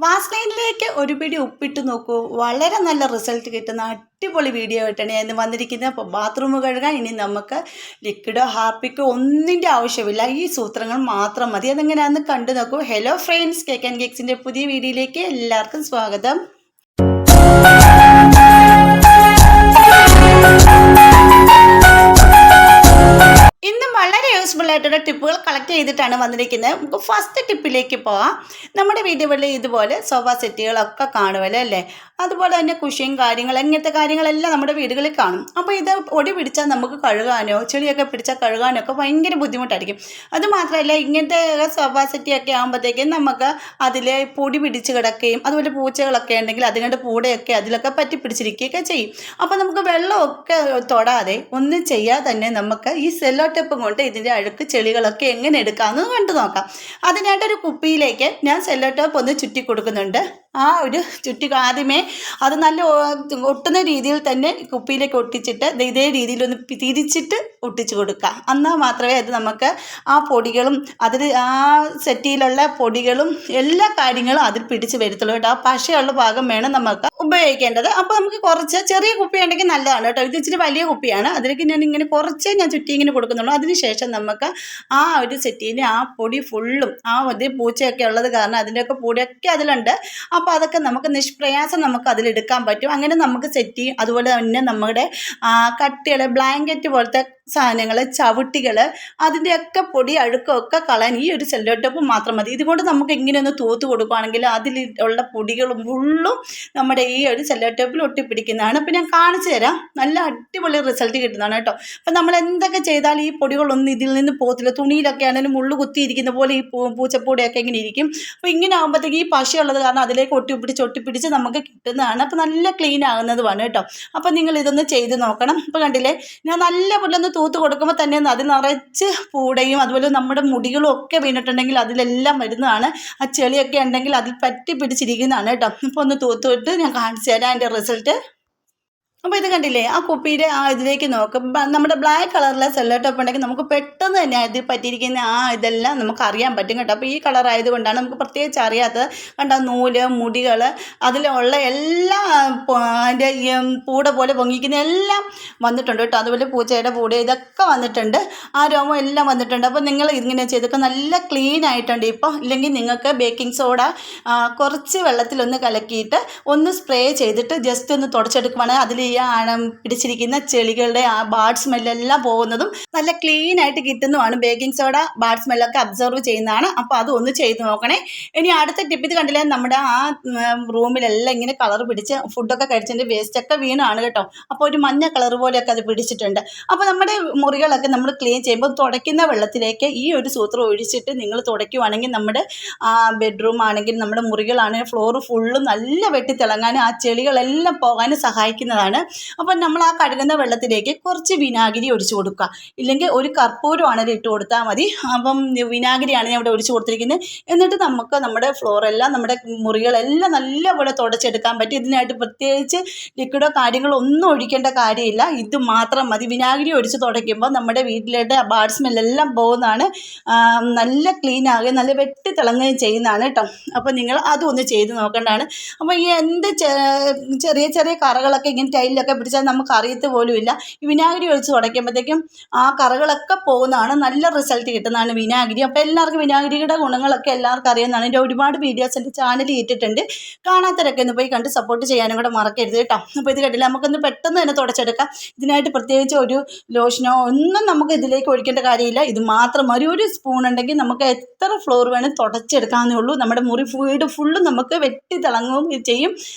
വാസ്ലൈനിലേക്ക് ഒരു പിടി ഉപ്പിട്ട് നോക്കൂ, വളരെ നല്ല റിസൾട്ട് കിട്ടുന്ന അടിപൊളി വീഡിയോ ആയിട്ടാണ് ഞാൻ ഇന്ന് വന്നിരിക്കുന്നത്. അപ്പോൾ ബാത്റൂം കഴുകാൻ ഇനി നമുക്ക് ലിക്വിഡോ ഹാർപ്പിക്കോ ഒന്നിൻ്റെ ആവശ്യമില്ല, ഈ സൂത്രങ്ങൾ മാത്രം മതി. അതെങ്ങനെയാണെന്ന് കണ്ടു നോക്കൂ. ഹലോ ഫ്രണ്ട്സ്, കേക്ക് ആൻഡ് കേക്സിൻ്റെ പുതിയ വീഡിയോയിലേക്ക് എല്ലാവർക്കും സ്വാഗതം. ഇന്ന് വളരെ യൂസ്ഫുൾ ആയിട്ടുള്ള ടിപ്പുകൾ കളക്ട് ചെയ്തിട്ടാണ് വന്നിരിക്കുന്നത്. നമുക്ക് ഫസ്റ്റ് ടിപ്പിലേക്ക് പോവാം. നമ്മുടെ വീടുകളിൽ ഇതുപോലെ സോഫ സെറ്റുകളൊക്കെ കാണുമല്ലോ അല്ലേ? അതുപോലെ തന്നെ കുഷ്യൻ കാര്യങ്ങൾ, ഇങ്ങനത്തെ കാര്യങ്ങളെല്ലാം നമ്മുടെ വീടുകളിൽ കാണും. അപ്പോൾ ഇത് പൊടി പിടിച്ചാൽ നമുക്ക് കഴുകാനോ ചെളിയൊക്കെ പിടിച്ചാൽ കഴുകാനോ ഒക്കെ ഭയങ്കര ബുദ്ധിമുട്ടായിരിക്കും. അതുമാത്രമല്ല, ഇങ്ങനത്തെ സോഫ സെറ്റൊക്കെ ആകുമ്പോഴത്തേക്കും നമുക്ക് അതിൽ പൊടി പിടിച്ച് കിടക്കുകയും അതുപോലെ പൂച്ചകളൊക്കെ ഉണ്ടെങ്കിൽ അതുകൊണ്ട് പൂടയൊക്കെ അതിലൊക്കെ പറ്റി പിടിച്ചിരിക്കുകയൊക്കെ ചെയ്യും. അപ്പോൾ നമുക്ക് വെള്ളമൊക്കെ തൊടാതെ ഒന്നും ചെയ്യാതെ തന്നെ നമുക്ക് ഈ സെല്ലോ ടേപ്പ് കൊണ്ട് ഇതിൻ്റെ അഴുക്ക് ചെളികളൊക്കെ എങ്ങനെ എടുക്കാമെന്ന് കണ്ടു നോക്കാം. അതിനായിട്ടൊരു കുപ്പിയിലേക്ക് ഞാൻ സെല്ലോ ടേപ്പ് ഒന്ന് ചുറ്റി കൊടുക്കുന്നുണ്ട്. ആ ഒരു ചുറ്റി ആദ്യമേ അത് നല്ല ഒട്ടുന്ന രീതിയിൽ തന്നെ കുപ്പിയിലേക്ക് ഒട്ടിച്ചിട്ട് ഇതേ രീതിയിലൊന്ന് തിരിച്ചിട്ട് ഒട്ടിച്ച് കൊടുക്കുക. എന്നാൽ മാത്രമേ അത് നമുക്ക് ആ പൊടികളും അതിൽ ആ സെറ്റിയിലുള്ള പൊടികളും എല്ലാ കാര്യങ്ങളും അതിൽ പിടിച്ച് വരത്തുള്ളൂ കേട്ടോ. ആ പശയുള്ള ഭാഗം വേണം നമുക്ക് ഉപയോഗിക്കേണ്ടത്. അപ്പോൾ നമുക്ക് കുറച്ച് ചെറിയ കുപ്പി ഉണ്ടെങ്കിൽ നല്ലതാണ് കേട്ടോ. ഇത് ഇച്ചിരി വലിയ കുപ്പിയാണ്, അതിലേക്ക് ഞാൻ ഇങ്ങനെ കുറച്ചേ ഞാൻ ചുറ്റി ഇങ്ങനെ കൊടുക്കുന്നുള്ളൂ. അതിനുശേഷം നമുക്ക് ആ ഒരു സെറ്റിയിൽ ആ പൊടി ഫുള്ളും അത് പൂച്ചയൊക്കെ ഉള്ളത് കാരണം അതിൻ്റെയൊക്കെ പൊടിയൊക്കെ അതിലുണ്ട്. അപ്പോൾ അതൊക്കെ നമുക്ക് നിഷ്പ്രയാസം നമുക്ക് അതിലെടുക്കാൻ പറ്റും. അങ്ങനെ നമുക്ക് സെറ്റ് ചെയ്യും. അതുപോലെ തന്നെ നമ്മുടെ കട്ടികൾ, ബ്ലാങ്കറ്റ് പോലത്തെ സാധനങ്ങൾ, ചവിട്ടികൾ, അതിൻ്റെയൊക്കെ പൊടി അഴുക്കമൊക്കെ കളയാൻ ഈ ഒരു സെല്ലോ ടേപ്പ് മാത്രം മതി. ഇതുകൊണ്ട് നമുക്ക് ഇങ്ങനെ ഒന്ന് തൂത്ത് കൊടുക്കുകയാണെങ്കിൽ അതിൽ ഉള്ള പൊടികളും ഫുള്ളും നമ്മുടെ ഈ ഒരു സെല്ലോ ടേപ്പിൽ ഒട്ടിപ്പിടിക്കുന്നതാണ്. അപ്പോൾ ഞാൻ കാണിച്ചു തരാം. നല്ല അടിപൊളി റിസൾട്ട് കിട്ടുന്നതാണ് കേട്ടോ. അപ്പോൾ നമ്മൾ എന്തൊക്കെ ചെയ്താൽ ഈ പൊടികളൊന്നും ഇതിൽ നിന്ന് പോകത്തില്ല. തുണിയിലൊക്കെ ആണെങ്കിലും മുള്ളു കുത്തിയിരിക്കുന്ന പോലെ ഈ പൂച്ചപ്പൊടിയൊക്കെ ഇങ്ങനെ ഇരിക്കും. അപ്പോൾ ഇങ്ങനെ ആകുമ്പോഴത്തേക്ക് ഈ പശയുള്ളത് കാരണം അതിലേക്ക് ഒട്ടിപ്പിടിച്ച് നമുക്ക് കിട്ടുന്നതാണ്. അപ്പോൾ നല്ല ക്ലീൻ ആകുന്നതുമാണ് കേട്ടോ. അപ്പോൾ നിങ്ങൾ ഇതൊന്ന് ചെയ്ത് നോക്കണം. ഇപ്പോൾ കണ്ടില്ലേ, ഞാൻ നല്ല പോലെ ഒന്ന് തൂത്ത് കൊടുക്കുമ്പോൾ തന്നെ അതിൽ നിറച്ച് പൂടയും അതുപോലെ നമ്മുടെ മുടികളും ഒക്കെ വീണിട്ടുണ്ടെങ്കിൽ അതിലെല്ലാം വരുന്നതാണ്. ആ ചെളിയൊക്കെ ഉണ്ടെങ്കിൽ അതിൽ പറ്റി പിടിച്ചിരിക്കുന്നതാണ് കേട്ടോ. ഇപ്പോൾ ഒന്ന് തൂത്തിട്ട് ഞാൻ കാണിച്ചു തരാം അതിൻ്റെ റിസൾട്ട്. അപ്പോൾ ഇത് കണ്ടില്ലേ, ആ കുപ്പിയുടെ ഇതിലേക്ക് നോക്കും. നമ്മുടെ ബ്ലാക്ക് കളറിലെ സെല്ലോ ടേപ്പ് ഉണ്ടെങ്കിൽ നമുക്ക് പെട്ടെന്ന് തന്നെ അതിൽ പറ്റിയിരിക്കുന്ന ഇതെല്ലാം നമുക്ക് അറിയാൻ പറ്റും കേട്ടോ. അപ്പോൾ ഈ കളർ ആയതുകൊണ്ടാണ് നമുക്ക് പ്രത്യേകിച്ച് അറിയാത്തത്. കണ്ടോ, നൂല്, മുടികൾ, അതിലുള്ള എല്ലാ അതിൻ്റെ പൂട പോലെ പൊങ്ങിക്കുന്ന എല്ലാം വന്നിട്ടുണ്ട് കേട്ടോ. അതുപോലെ പൂച്ചയുടെ പൂട ഇതൊക്കെ വന്നിട്ടുണ്ട്, ആ രോമം എല്ലാം വന്നിട്ടുണ്ട്. അപ്പോൾ നിങ്ങൾ ഇങ്ങനെ ചെയ്തൊക്കെ നല്ല ക്ലീൻ ആയിട്ടുണ്ട്. ഇപ്പോൾ ഇല്ലെങ്കിൽ നിങ്ങൾക്ക് ബേക്കിംഗ് സോഡ കുറച്ച് വെള്ളത്തിലൊന്ന് കലക്കിയിട്ട് ഒന്ന് സ്പ്രേ ചെയ്തിട്ട് ജസ്റ്റ് ഒന്ന് തുടച്ചെടുക്കുവാണെങ്കിൽ അതിൽ പിടിച്ചിരിക്കുന്ന ചെളികളുടെ ആ ബാഡ് സ്മെല്ലെല്ലാം പോകുന്നതും നല്ല ക്ലീൻ ആയിട്ട് കിട്ടുന്നതാണ്. ബേക്കിംഗ് സോഡ ബാഡ് സ്മെല്ലൊക്കെ അബ്സർവ് ചെയ്യുന്നതാണ്. അപ്പോൾ അത് ഒന്ന് ചെയ്ത് നോക്കണേ. ഇനി അടുത്ത ടിപ്പ്, ഇത് കണ്ടില്ലേ, നമ്മുടെ ആ റൂമിലെല്ലാം ഇങ്ങനെ കളർ പിടിച്ച് ഫുഡൊക്കെ കഴിച്ചതിൻ്റെ വേസ്റ്റൊക്കെ വീണാണ് കേട്ടോ. അപ്പോൾ ഒരു മഞ്ഞ കളർ പോലെയൊക്കെ അത് പിടിച്ചിട്ടുണ്ട്. അപ്പോൾ നമ്മുടെ മുറികളൊക്കെ നമ്മൾ ക്ലീൻ ചെയ്യുമ്പോൾ തുടയ്ക്കുന്ന വെള്ളത്തിലേക്ക് ഈ ഒരു സൂത്രം ഒഴിച്ചിട്ട് നിങ്ങൾ തുടയ്ക്കുവാണെങ്കിൽ നമ്മുടെ ബെഡ്റൂം ആണെങ്കിൽ നമ്മുടെ മുറികളാണെങ്കിൽ ഫ്ലോർ ഫുള്ളും നല്ല വെട്ടിത്തിളങ്ങാനും ആ ചെളികളെല്ലാം പോകാനും സഹായിക്കുന്നതാണ്. അപ്പം നമ്മൾ ആ കഴുകുന്ന വെള്ളത്തിലേക്ക് കുറച്ച് വിനാഗിരി ഒഴിച്ചു കൊടുക്കുക. ഇല്ലെങ്കിൽ ഒരു കർപ്പൂരമാണെങ്കിൽ ഇട്ട് കൊടുത്താൽ മതി. അപ്പം വിനാഗിരിയാണ് ഞാൻ ഇവിടെ ഒഴിച്ചു കൊടുത്തിരിക്കുന്നത്. എന്നിട്ട് നമുക്ക് നമ്മുടെ ഫ്ലോറെല്ലാം നമ്മുടെ മുറികളെല്ലാം നല്ലപോലെ തുടച്ചെടുക്കാൻ പറ്റും. ഇതിനായിട്ട് പ്രത്യേകിച്ച് ലിക്വിഡോ കാര്യങ്ങളോ ഒന്നും ഒഴിക്കേണ്ട കാര്യമില്ല, ഇത് മാത്രം മതി. വിനാഗിരി ഒഴിച്ച് തുടയ്ക്കുമ്പോൾ നമ്മുടെ വീട്ടിലെ ബാഡ് സ്മെല്ലെല്ലാം പോകുന്നതാണ്. നല്ല ക്ലീൻ ആകുകയും നല്ല വെട്ടി തിളങ്ങുകയും ചെയ്യുന്നതാണ് കേട്ടോ. അപ്പോൾ നിങ്ങൾ അതും ഒന്ന് ചെയ്ത് നോക്കേണ്ടതാണ്. അപ്പോൾ ഈ എന്ത് ചെറിയ ചെറിയ കറകളൊക്കെ ഇങ്ങനെ ടൈലിലൊക്കെ പിടിച്ചാൽ നമുക്ക് അറിയത്ത് പോലുമില്ല. ഈ വിനാഗിരി ഒഴിച്ച് തുടയ്ക്കുമ്പോഴത്തേക്കും ആ കറകളൊക്കെ പോകുന്നതാണ്. നല്ല റിസൾട്ട് കിട്ടുന്നതാണ് വിനാഗിരി. അപ്പോൾ എല്ലാവർക്കും വിനാഗിരിയുടെ ഗുണങ്ങളൊക്കെ എല്ലാവർക്കും അറിയുന്നതാണ്. എൻ്റെ ഒരുപാട് വീഡിയോസ് എൻ്റെ ചാനലിൽ ഇട്ടിട്ടുണ്ട്. കാണാത്തവരൊക്കെ ഒന്ന് പോയി കണ്ട് സപ്പോർട്ട് ചെയ്യാനും കൂടെ മറക്കരുത് കേട്ടോ. അപ്പോൾ ഇത് കണ്ടില്ല, നമുക്കൊന്ന് പെട്ടെന്ന് തന്നെ തുടച്ചെടുക്കാം. ഇതിനായിട്ട് പ്രത്യേകിച്ച് ഒരു ലോഷനോ ഒന്നും നമുക്ക് ഇതിലേക്ക് ഒഴിക്കേണ്ട കാര്യമില്ല. ഇത് മാത്രം ഒരു സ്പൂൺ ഉണ്ടെങ്കിൽ നമുക്ക് എത്ര ഫ്ലോർ വേണം തുടച്ചെടുക്കാവുന്നേ ഉള്ളൂ. നമ്മുടെ വീട് ഫുള്ളും നമുക്ക് വെട്ടി തിളങ്ങുകയും ചെയ്യും.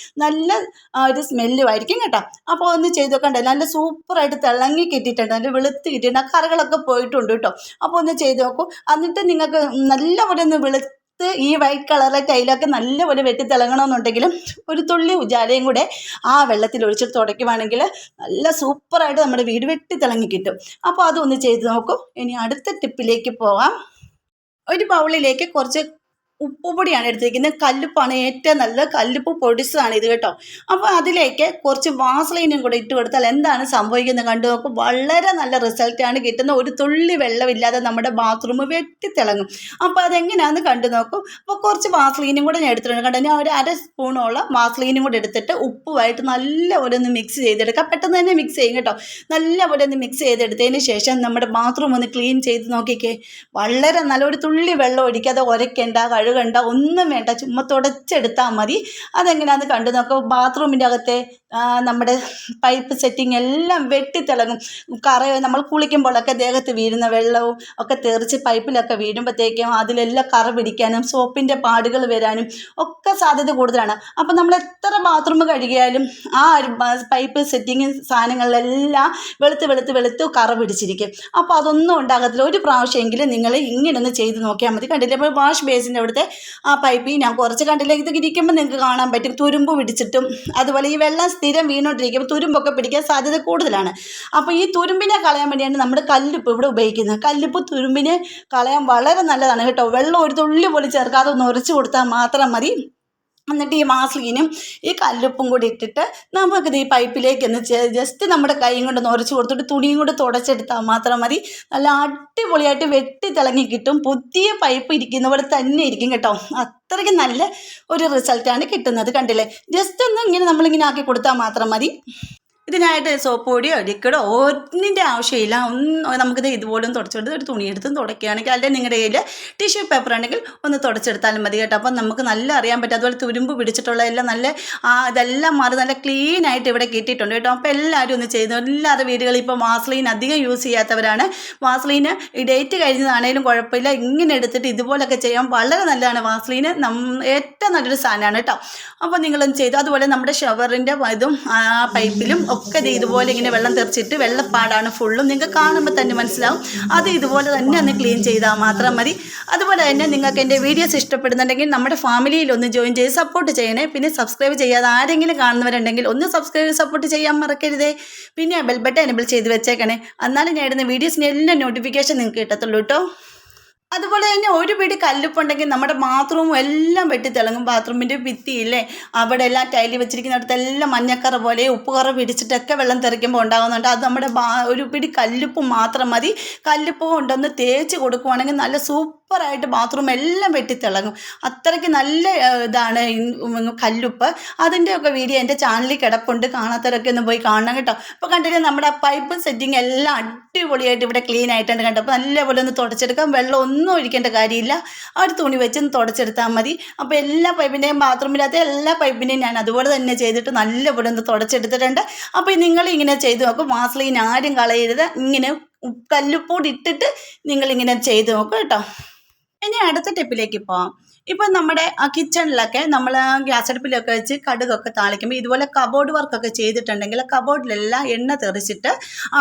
നല്ല ഒരു സ്മെല്ലും ആയിരിക്കും കേട്ടോ. അപ്പോൾ ഒന്ന് ചെയ്ത് നോക്കണ്ടേ, നല്ല സൂപ്പറായിട്ട് തിളങ്ങി കിട്ടിയിട്ടുണ്ട്, നല്ല വെളുത്ത് കിട്ടിയിട്ടുണ്ട്. ആ കറകളൊക്കെ പോയിട്ടുണ്ട് കേട്ടോ. അപ്പോൾ ഒന്ന് ചെയ്ത് നോക്കൂ. എന്നിട്ട് നിങ്ങൾക്ക് നല്ലപോലെ ഒന്ന് ഈ വൈറ്റ് കളറിലെ ടൈലൊക്കെ നല്ലപോലെ വെട്ടി തിളങ്ങണമെന്നുണ്ടെങ്കിലും ഒരു തുള്ളി ഉജാലയും കൂടെ ആ വെള്ളത്തിൽ ഒഴിച്ചിട്ട് തുടയ്ക്കുവാണെങ്കിൽ നല്ല സൂപ്പറായിട്ട് നമ്മുടെ വീട് വെട്ടി തിളങ്ങി കിട്ടും. അപ്പോൾ അതൊന്ന് ചെയ്ത് നോക്കൂ. ഇനി അടുത്ത ടിപ്പിലേക്ക് പോകാം. ഒരു ബൗളിലേക്ക് കുറച്ച് ഉപ്പുപൊടിയാണ് എടുത്തിരിക്കുന്നത്. കല്ലുപ്പാണ് ഏറ്റവും നല്ലത്. കല്ലുപ്പ് പൊടിച്ചതാണ് ഇത് കേട്ടോ. അപ്പോൾ അതിലേക്ക് കുറച്ച് വാസലൈനും കൂടെ ഇട്ട് കൊടുത്താൽ എന്താണ് സംഭവിക്കുന്നത് കണ്ടു നോക്കും. വളരെ നല്ല റിസൾട്ടാണ് കിട്ടുന്നത്. ഒരു തുള്ളി വെള്ളമില്ലാതെ നമ്മുടെ ബാത്റൂം വെട്ടിത്തിളങ്ങും. അപ്പോൾ അതെങ്ങനെയാണെന്ന് കണ്ടു നോക്കും. അപ്പോൾ കുറച്ച് വാസലൈനും കൂടെ ഞാൻ എടുത്തിട്ടുണ്ട് കണ്ടോ. ഞാൻ ഒരു 1/2 സ്പൂണോളം വാസലൈനും കൂടെ എടുത്തിട്ട് ഉപ്പുമായിട്ട് നല്ലപോലെ ഒന്ന് മിക്സ് ചെയ്തെടുക്കുക. പെട്ടെന്ന് തന്നെ മിക്സ് ചെയ്യും കേട്ടോ. നല്ലപോലെ ഒന്ന് മിക്സ് ചെയ്തെടുത്തതിന് ശേഷം നമ്മുടെ ബാത്റൂം ഒന്ന് ക്ലീൻ ചെയ്ത് നോക്കിക്കേ. വളരെ നല്ല ഒരു തുള്ളി വെള്ളം ഒഴിക്കാതെ ഉരയ്ക്കേണ്ട, കഴുകണ്ട, ഒന്നും വേണ്ട. ചുമ്മാ തുടച്ചെടുത്താൽ മതി. അതെങ്ങനെയാണെന്ന് കണ്ടു നോക്കുക. ബാത്റൂമിൻ്റെ അകത്തെ നമ്മുടെ പൈപ്പ് സെറ്റിംഗ് എല്ലാം വെട്ടിത്തിളങ്ങും. നമ്മൾ കുളിക്കുമ്പോഴൊക്കെ ദേഹത്ത് വീഴുന്ന വെള്ളവും ഒക്കെ തെറിച്ച് പൈപ്പിലൊക്കെ വീഴുമ്പോഴത്തേക്കും അതിലെല്ലാം കറ പിടിക്കാനും സോപ്പിൻ്റെ പാടുകൾ വരാനും ഒക്കെ സാധ്യത കൂടുതലാണ്. അപ്പം നമ്മൾ എത്ര ബാത്റൂം കഴുകിയാലും ആ ഒരു പൈപ്പ് സെറ്റിങ് സാധനങ്ങളിലെല്ലാം വെളുത്ത് കറ പിടിച്ചിരിക്കും. അപ്പോൾ അതൊന്നും ഉണ്ടാകത്തില്ല. ഒരു പ്രാവശ്യമെങ്കിലും നിങ്ങൾ ഇങ്ങനെയൊന്ന് ചെയ്ത് നോക്കിയാൽ മതി. കണ്ടില്ലേ, അപ്പോൾ വാഷ് ബേസിൻ്റെ അവിടുത്തെ ആ പൈപ്പിൽ ഞാൻ കുറച്ച് കണ്ടില്ലേ, ഇത് ഇരിക്കുമ്പോൾ നിങ്ങൾക്ക് കാണാൻ പറ്റും തുരുമ്പ് പിടിച്ചിട്ടും. അതുപോലെ ഈ വെള്ളം സ്ഥിരം വീണോണ്ടിരിക്കുമ്പോൾ തുരുമ്പൊക്കെ പിടിക്കാൻ സാധ്യത കൂടുതലാണ്. അപ്പോൾ ഈ തുരുമ്പിനെ കളയാൻ വേണ്ടിയാണ് നമ്മൾ കല്ലുപ്പ് ഇവിടെ ഉപയോഗിക്കുന്നത്. കല്ലുപ്പ് തുരുമ്പിനെ കളയാൻ വളരെ നല്ലതാണ് കേട്ടോ. വെള്ളം ഒരു തുള്ളി പോലും ചേർക്കാതെ ഒന്ന് ഉരച്ച് കൊടുത്താൽ മാത്രം മതി. എന്നിട്ട് ഈ വാസലിനും ഈ കല്ലുപ്പും കൂടി ഇട്ടിട്ട് നമുക്കിത് ഈ പൈപ്പിലേക്ക് ഒന്ന് ജസ്റ്റ് നമ്മുടെ കൈയും കൊണ്ട് ഉരച്ച് കൊടുത്തിട്ട് തുണിയും കൂടി തുടച്ചെടുത്താൽ മാത്രം മതി. നല്ല അടിപൊളിയായിട്ട് വെട്ടിത്തിളങ്ങി കിട്ടും. പുതിയ പൈപ്പ് ഇരിക്കുന്ന പോലെ തന്നെ ഇരിക്കും കേട്ടോ. അത്രയ്ക്ക് നല്ല ഒരു റിസൾട്ടാണ് കിട്ടുന്നത്. കണ്ടില്ലേ, ജസ്റ്റ് ഒന്ന് ഇങ്ങനെ നമ്മളിങ്ങനെ ആക്കി കൊടുത്താൽ മാത്രം മതി. ഇതിനായിട്ട് സോപ്പ് പൊടിയോ ലിക്വിഡോ ഒന്നിൻ്റെ ആവശ്യമില്ല. നമുക്കിത് ഇതുപോലെ തുടച്ചെടുത്ത് ഒരു തുണിയെടുത്തും തുടയ്ക്കുകയാണെങ്കിൽ, അല്ലെങ്കിൽ നിങ്ങളുടെ കയ്യിൽ ടിഷ്യൂ പേപ്പർ ഉണ്ടെങ്കിൽ ഒന്ന് തുടച്ചെടുത്താലും മതി കേട്ടോ. അപ്പം നമുക്ക് നല്ല അറിയാൻ പറ്റും. അതുപോലെ തുരുമ്പ് പിടിച്ചിട്ടുള്ള എല്ലാം നല്ല ഇതെല്ലാം മാറി നല്ല ക്ലീനായിട്ട് ഇവിടെ കിട്ടിയിട്ടുണ്ട് കേട്ടോ. അപ്പോൾ എല്ലാവരും ഒന്ന് ചെയ്തു. എല്ലാവരുടെ വീടുകളിൽ ഇപ്പോൾ വാസലൈൻ അധികം യൂസ് ചെയ്യാത്തവരാണ്. വാസലൈന് ഈ ഡേറ്റ് കഴിഞ്ഞതാണേലും കുഴപ്പമില്ല. ഇങ്ങനെ എടുത്തിട്ട് ഇതുപോലൊക്കെ ചെയ്യാൻ വളരെ നല്ലതാണ്. വാസലൈന് ഏറ്റവും നല്ലൊരു സാധനമാണ് കേട്ടോ. അപ്പോൾ നിങ്ങളൊന്ന് ചെയ്തു. അതുപോലെ നമ്മുടെ ഷവറിൻ്റെ ഇതും പൈപ്പിലും ഒക്കെ ഇതുപോലെ ഇങ്ങനെ വെള്ളം തെറിച്ചിട്ട് വെള്ളപ്പാടാണ് ഫുള്ളും. നിങ്ങൾക്ക് കാണുമ്പോൾ തന്നെ മനസ്സിലാവും. അത് ഇതുപോലെ തന്നെ ഒന്ന് ക്ലീൻ ചെയ്താൽ മാത്രം മതി. അതുപോലെ തന്നെ നിങ്ങൾക്ക് എൻ്റെ വീഡിയോസ് ഇഷ്ടപ്പെടുന്നുണ്ടെങ്കിൽ നമ്മുടെ ഫാമിലിയിൽ ഒന്ന് ജോയിൻ ചെയ്ത് സപ്പോർട്ട് ചെയ്യണേ. പിന്നെ സബ്സ്ക്രൈബ് ചെയ്യാതെ ആരെങ്കിലും കാണുന്നവരുണ്ടെങ്കിൽ ഒന്ന് സബ്സ്ക്രൈബ് സപ്പോർട്ട് ചെയ്യാൻ മറക്കരുതേ. പിന്നെ ബെൽ ബട്ടൺ എനേബിൾ ചെയ്ത് വെച്ചേക്കണേ. എന്നാലും ഞാൻ ഇടുന്ന വീഡിയോസിന് എല്ലാം നോട്ടിഫിക്കേഷൻ നിങ്ങൾക്ക് കിട്ടത്തുള്ളൂ കേട്ടോ. അതുപോലെ തന്നെ ഒരു പിടി കല്ലുപ്പുണ്ടെങ്കിൽ നമ്മുടെ ബാത്റൂമും എല്ലാം വെട്ടിത്തിളങ്ങും. ബാത്റൂമിൻ്റെ ഭിത്തിയില്ലേ, അവിടെ എല്ലാം ടൈലി വെച്ചിരിക്കുന്നിടത്തെല്ലാം മഞ്ഞക്കറ പോലെ ഉപ്പുകറ പിടിച്ചിട്ടൊക്കെ വെള്ളം തെറിക്കുമ്പോൾ ഉണ്ടാകുന്നുണ്ട്. അത് നമ്മുടെ ഒരു പിടി കല്ലുപ്പ് മാത്രം മതി. കല്ലുപ്പ് കൊണ്ടൊന്ന് തേച്ച് കൊടുക്കുവാണെങ്കിൽ നല്ല സൂപ്പറായിട്ട് ബാത്റൂം എല്ലാം വെട്ടിത്തിളങ്ങും. അത്രയ്ക്ക് നല്ല ഇതാണ് കല്ലുപ്പ്. അതിൻ്റെയൊക്കെ വീഡിയോ എൻ്റെ ചാനലിൽ കിടപ്പുണ്ട്. കാണാത്തവരൊക്കെ ഒന്ന് പോയി കാണണം കേട്ടോ. അപ്പോൾ കണ്ടില്ലേ, നമ്മുടെ പൈപ്പ് സെറ്റിങ് എല്ലാം അടിപൊളിയായിട്ട് ഇവിടെ ക്ലീൻ ആയിട്ടുണ്ട് കണ്ടോ. അപ്പോൾ നല്ലപോലെ ഒന്ന് തുടച്ചെടുക്കാം. വെള്ളം ഒന്നും ഒഴിക്കേണ്ട കാര്യമില്ല. ആ ഒരു തുണി വെച്ച് തുടച്ചെടുത്താൽ മതി. അപ്പോൾ എല്ലാ പൈപ്പിൻ്റെയും ബാത്റൂമിനകത്ത് എല്ലാ പൈപ്പിൻ്റെയും ഞാൻ അതുപോലെ തന്നെ ചെയ്തിട്ട് നല്ലപോലെ ഒന്ന് തുടച്ചെടുത്തിട്ടുണ്ട്. അപ്പോൾ നിങ്ങൾ ഇങ്ങനെ ചെയ്ത് നോക്കും. വാസലൈൻ ആരും കളയരുത്. ഇങ്ങനെ കല്ലുപ്പൊടി ഇട്ടിട്ട് നിങ്ങളിങ്ങനെ ചെയ്ത് നോക്കും കേട്ടോ. ഇനി അടുത്ത ടിപ്പിലേക്ക് പോകാം. ഇപ്പം നമ്മുടെ കിച്ചണിലൊക്കെ നമ്മൾ ഗ്യാസ് അടുപ്പിലൊക്കെ വെച്ച് കടുകൊക്കെ താളിക്കുമ്പോൾ ഇതുപോലെ കബോർഡ് വർക്കൊക്കെ ചെയ്തിട്ടുണ്ടെങ്കിൽ കബോർഡിലെല്ലാം എണ്ണ തെറിച്ചിട്ട്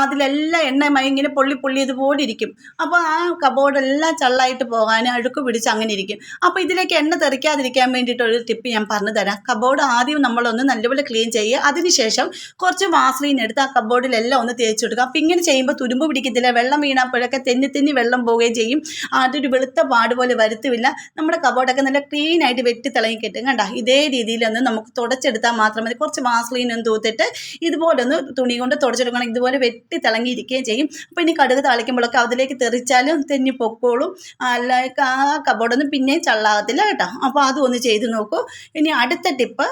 അതിലെല്ലാം എണ്ണ ഇങ്ങനെ പൊള്ളി ഇതുപോലെ ഇരിക്കും. അപ്പോൾ ആ കബോർഡെല്ലാം ചള്ളായിട്ട് പോകാൻ അഴുക്ക് പിടിച്ച് അങ്ങനെ ഇരിക്കും. അപ്പോൾ ഇതിലേക്ക് എണ്ണ തെറിക്കാതിരിക്കാൻ വേണ്ടിയിട്ടൊരു ടിപ്പ് ഞാൻ പറഞ്ഞു തരാം. കബോർഡ് ആദ്യം നമ്മളൊന്ന് നല്ലപോലെ ക്ലീൻ ചെയ്യുക. അതിനുശേഷം കുറച്ച് വാസലൈൻ എടുത്ത് ആ കബോർഡിലെല്ലാം ഒന്ന് തേച്ച് കൊടുക്കുക. അപ്പോൾ ഇങ്ങനെ ചെയ്യുമ്പോൾ തുരുമ്പ് പിടിക്കത്തില്ല. വെള്ളം വീണപ്പോഴൊക്കെ തെന്നി വെള്ളം പോവുകയും ചെയ്യും. അതൊരു വെളുത്ത പാട് പോലെ വരുത്തുമില്ല. നമ്മുടെ കബോർഡൊക്കെ നല്ല ക്ലീൻ ആയിട്ട് വെട്ടിത്തിളങ്ങി കിട്ടും കണ്ട. ഇതേ രീതിയിലൊന്ന് നമുക്ക് തുടച്ചെടുത്താൽ മാത്രം മതി. കുറച്ച് വാസലൈൻ ഒന്ന് തൂത്തിട്ട് ഇതുപോലെ ഒന്ന് തുണി കൊണ്ട് തുടച്ചെടുക്കണം. ഇതുപോലെ വെട്ടിത്തിളങ്ങിയിരിക്കുകയും ചെയ്യും. അപ്പോൾ ഇനി കടുക് താളിക്കുമ്പോഴൊക്കെ അതിലേക്ക് തെറിച്ചാലും തെന്നി പൊക്കോളും. അല്ല ആ കബോർഡൊന്നും പിന്നെയും ചള്ളാകത്തില്ല കേട്ടോ. അപ്പോൾ അതും ഒന്ന് ചെയ്ത് നോക്കൂ. ഇനി അടുത്ത ടിപ്പ്,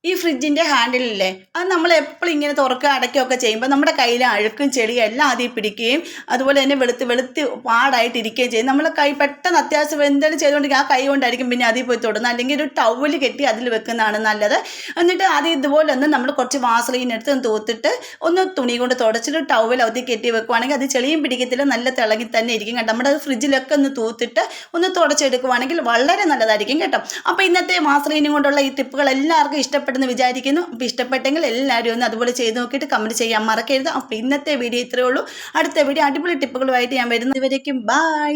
ഈ ഫ്രിഡ്ജിൻ്റെ ഹാൻഡിലില്ലേ, അത് നമ്മൾ എപ്പോഴും ഇങ്ങനെ തുറക്കുക അടയ്ക്കുകയൊക്കെ ചെയ്യുമ്പോൾ നമ്മുടെ കയ്യിൽ അഴുക്കും ചെളിയും എല്ലാം അതിൽ പിടിക്കുകയും അതുപോലെ തന്നെ വെളുത്ത് പാടായിട്ടിരിക്കുകയും ചെയ്യും. നമ്മൾ കൈ പെട്ടെന്ന് അത്യാവശ്യം എന്തെങ്കിലും ചെയ്തുകൊണ്ടെങ്കിൽ ആ കൈ കൊണ്ടായിരിക്കും പിന്നെ അതിൽ പോയി തൊടുന്നത്. അല്ലെങ്കിൽ ഒരു ടവല് കെട്ടി അതിൽ വെക്കുന്നതാണ് നല്ലത്. എന്നിട്ട് അത് ഇതുപോലെ ഒന്ന് നമ്മൾ കുറച്ച് വാസലൈൻ എടുത്ത് തൂത്തിട്ട് ഒന്ന് തുണി കൊണ്ട് തുടച്ചിട്ട് ടവൽ അതിൽ കെട്ടി വെക്കുവാണെങ്കിൽ അത് ചെളിയും പിടിക്കത്തില്ല, നല്ല തിളങ്ങി തന്നെ ഇരിക്കും കേട്ടോ. നമ്മുടെ ഫ്രിഡ്ജിലൊക്കെ ഒന്ന് തൂത്തിട്ട് ഒന്ന് തുടച്ചെടുക്കുവാണെങ്കിൽ വളരെ നല്ലതായിരിക്കും കേട്ടോ. അപ്പോൾ ഇന്നത്തെ വാസലൈനും കൊണ്ടുള്ള ഈ ടിപ്പുകൾ എല്ലാവർക്കും ഇഷ്ടപ്പെട്ടെന്ന് വിചാരിക്കുന്നു. അപ്പോൾ ഇഷ്ടപ്പെട്ടെങ്കിൽ എല്ലാവരും ഒന്ന് അതുപോലെ ചെയ്ത് നോക്കിയിട്ട് കമൻറ്റ് ചെയ്യാൻ മറക്കരുത്. അപ്പോൾ ഇന്നത്തെ വീഡിയോ ഇത്രയേ ഉള്ളൂ. അടുത്ത വീഡിയോ അടിപൊളി ടിപ്പുകളുമായിട്ട് ഞാൻ വരുന്നതുവരേക്കും ബൈ.